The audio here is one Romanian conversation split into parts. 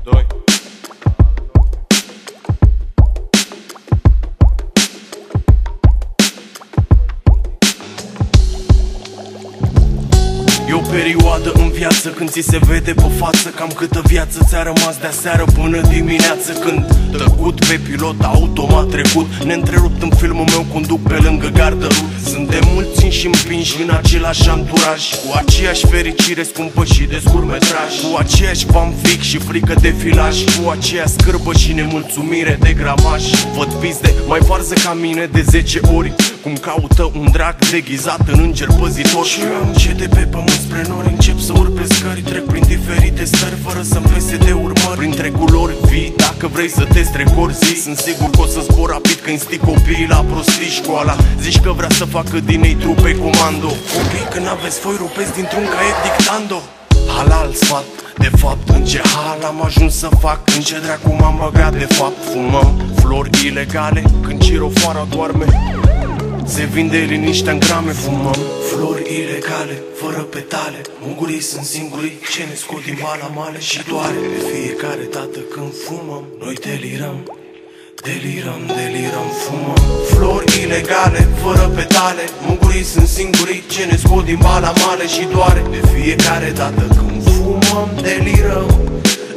2. E o perioadă în viață când ți se vede pe față cam câtă viață ți-a rămas de-aseară până dimineață, când tăcut pe pilot automat trecut, neîntrerupt în filmul meu conduc pe lângă gardă. Suntem mulți și împinși în același anturaj, cu aceeași fericire scumpă și de scurtmetraj, cu aceeași fanfic și frică de filaj, cu aceeași scârbă și nemulțumire de gramaj. Văd pizde mai farză ca mine de 10 ori, cum caută un drac deghizat în înger păzitor. Și eu am încet de pe pământ spre nori, încep să urc pe scări, trec prin diferite stări fără să-mi pese de urmări. Printre culori vii, dacă vrei să te strecori zi, sunt sigur că o să zbor rapid că instig copiii la prostii. Școala zici că vrea să facă din ei trupe comando. Copii când aveți foi rupeți dintr-un caiet dictando. Halal sfat, de fapt în ce hal am ajuns să fac, în ce dracu m-am băgat de fapt. Fumăm flori ilegale când cirofoara doarme, se vinde liniștea în grame. Fumăm flori ilegale, fără petale, ungurii sunt singurii ce ne scot din bala male și doare. De fiecare dată când fumăm, noi delirăm, delirăm, delirăm. Fumăm flori ilegale, fără petale, ungurii sunt singurii ce ne scot din bala male și doare. De fiecare dată când fumăm, delirăm,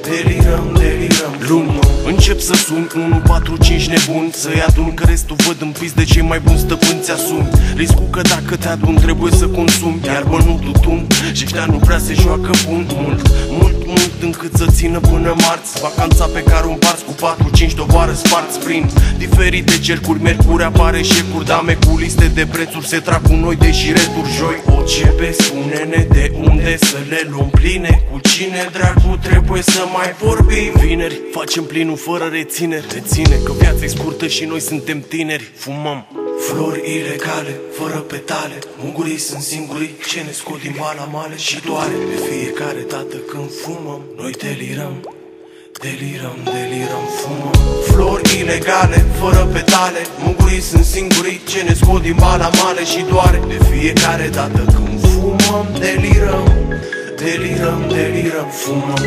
delirăm, delirăm. Luni încep să sun 1, 4, 5 nebuni, să-i adun că restul văd în pis de cei mai buni stăpâni ți-asumi riscul că dacă te adun trebuie să consumi, iar bănutul tun și ăștia nu prea se joacă bun. Mult, mult, mult încât să țină până marți, vacanța pe care o împarți cu 4, 5 tovară sparți prin diferite cercuri. Mercuri apare șecuri, dame cu liste de prețuri, se trag cu noi deși returi. Joi OCP, spune-ne de unde să le luăm pline, cu cine dracu trebuie să mai vorbim. Vineri facem plinul fără rețineri, reține că viața e scurtă și noi suntem tineri. Fumăm flori ilegale, fără petale, ungurii sunt singurii ce ne scot din bala male și doare. De fiecare dată când fumăm, noi delirăm, delirăm, delirăm. Fumăm flori ilegale, fără petale, ungurii sunt singurii ce ne scot din bala male și doare. De fiecare dată când fumăm, delirăm, delirăm, delirăm. Fumăm.